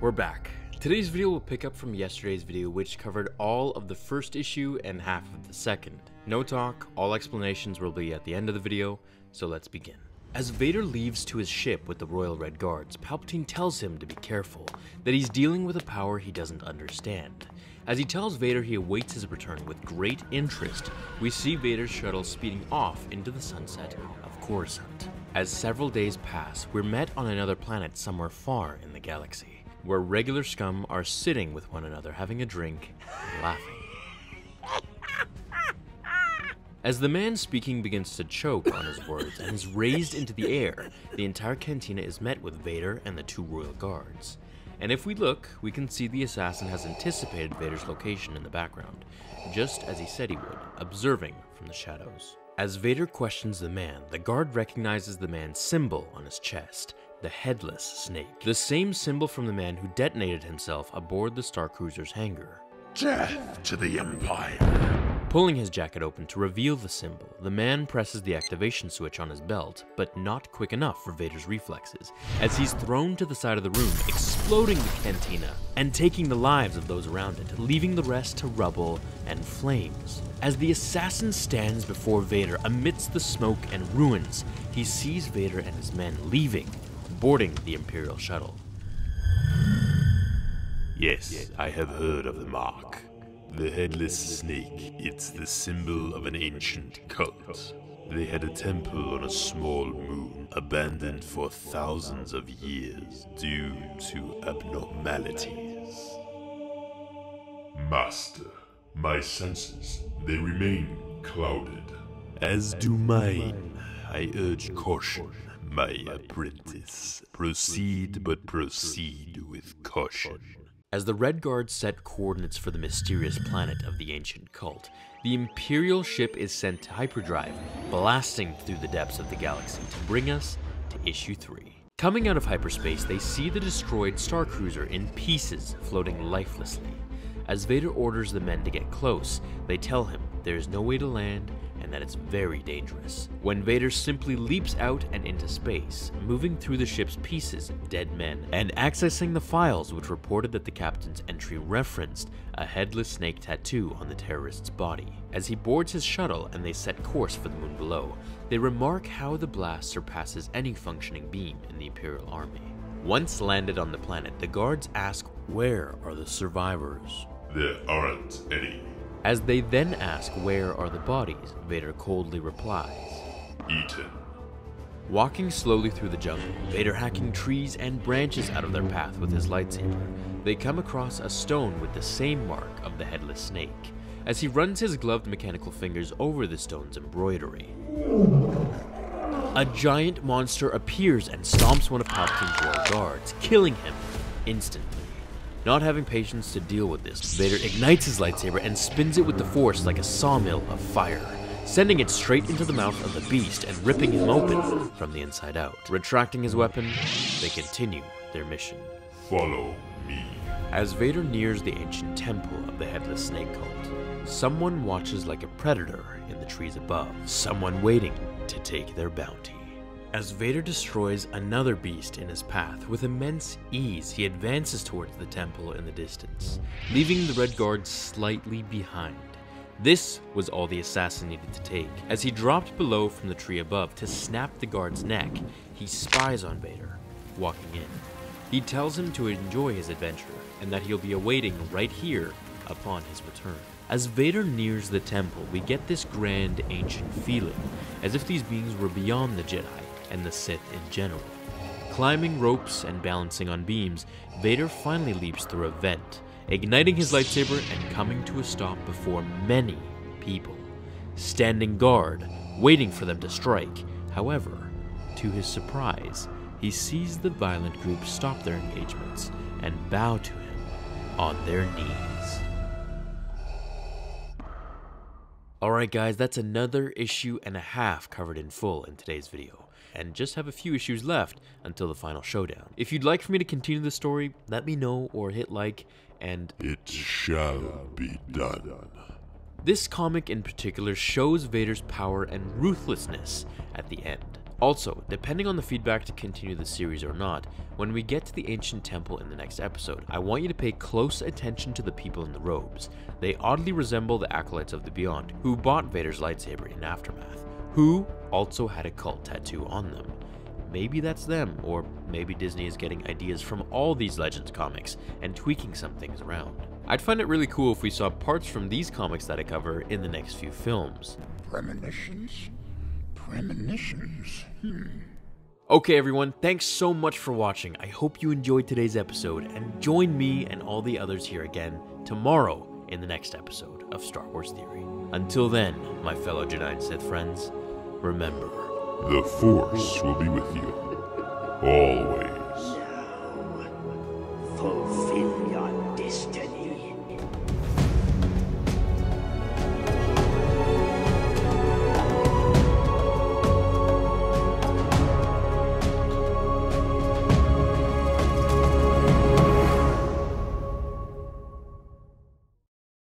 We're back. Today's video will pick up from yesterday's video, which covered all of the first issue and half of the second. No talk, all explanations will be at the end of the video, so let's begin. As Vader leaves to his ship with the Royal Red Guards, Palpatine tells him to be careful, that he's dealing with a power he doesn't understand. As he tells Vader he awaits his return with great interest, we see Vader's shuttle speeding off into the sunset of Coruscant. As several days pass, we're met on another planet somewhere far in the galaxy, where regular scum are sitting with one another having a drink and laughing. As the man speaking begins to choke on his words and is raised into the air, the entire cantina is met with Vader and the two royal guards. And if we look, we can see the assassin has anticipated Vader's location in the background, just as he said he would, observing from the shadows. As Vader questions the man, the guard recognizes the man's symbol on his chest, the headless snake, the same symbol from the man who detonated himself aboard the Star Cruiser's hangar. Death to the Empire! Pulling his jacket open to reveal the symbol, the man presses the activation switch on his belt, but not quick enough for Vader's reflexes, as he's thrown to the side of the room, exploding the cantina and taking the lives of those around it, leaving the rest to rubble and flames. As the assassin stands before Vader amidst the smoke and ruins, he sees Vader and his men leaving, boarding the Imperial shuttle. Yes, I have heard of the mark. The headless snake, it's the symbol of an ancient cult. They had a temple on a small moon, abandoned for thousands of years due to abnormalities. Master, my senses, they remain clouded. As do mine. I urge caution, my apprentice. Proceed, but proceed with caution. As the Red Guards set coordinates for the mysterious planet of the ancient cult, the Imperial ship is sent to hyperdrive, blasting through the depths of the galaxy to bring us to Issue 3. Coming out of hyperspace, they see the destroyed Star Cruiser in pieces, floating lifelessly. As Vader orders the men to get close, they tell him there is no way to land and that it's very dangerous. When Vader simply leaps out and into space, moving through the ship's pieces, dead men, and accessing the files which reported that the captain's entry referenced a headless snake tattoo on the terrorist's body. As he boards his shuttle and they set course for the moon below, they remark how the blast surpasses any functioning beam in the Imperial army. Once landed on the planet, the guards ask, where are the survivors? There aren't any. As they then ask where are the bodies, Vader coldly replies, Eaten. Walking slowly through the jungle, Vader hacking trees and branches out of their path with his lightsaber, they come across a stone with the same mark of the headless snake. As he runs his gloved mechanical fingers over the stone's embroidery, a giant monster appears and stomps one of Palpatine's royal guards, killing him instantly. Not having patience to deal with this, Vader ignites his lightsaber and spins it with the Force like a sawmill of fire, sending it straight into the mouth of the beast and ripping him open from the inside out. Retracting his weapon, they continue their mission. Follow me. As Vader nears the ancient temple of the Headless Snake Cult, someone watches like a predator in the trees above, someone waiting to take their bounty. As Vader destroys another beast in his path, with immense ease he advances towards the temple in the distance, leaving the Red Guards slightly behind. This was all the assassin needed to take. As he dropped below from the tree above to snap the guard's neck, he spies on Vader, walking in. He tells him to enjoy his adventure, and that he'll be awaiting right here upon his return. As Vader nears the temple, we get this grand ancient feeling, as if these beings were beyond the Jedi and the Sith in general. Climbing ropes and balancing on beams, Vader finally leaps through a vent, igniting his lightsaber and coming to a stop before many people, standing guard, waiting for them to strike. However, to his surprise, he sees the violent group stop their engagements and bow to him on their knees. Alright guys, that's another issue and a half covered in full in today's video, and just have a few issues left until the final showdown. If you'd like for me to continue the story, let me know or hit like, and It shall be done. this comic in particular shows Vader's power and ruthlessness at the end. Also, depending on the feedback to continue the series or not, when we get to the ancient temple in the next episode, I want you to pay close attention to the people in the robes. They oddly resemble the acolytes of the Beyond, who bought Vader's lightsaber in Aftermath, who also had a cult tattoo on them. Maybe that's them, or maybe Disney is getting ideas from all these Legends comics and tweaking some things around. I'd find it really cool if we saw parts from these comics that I cover in the next few films. Premonitions? Premonitions? Okay everyone, thanks so much for watching. I hope you enjoyed today's episode, and join me and all the others here again tomorrow in the next episode of Star Wars Theory. Until then, my fellow Jedi and Sith friends, remember, The Force will be with you, always. Fulfill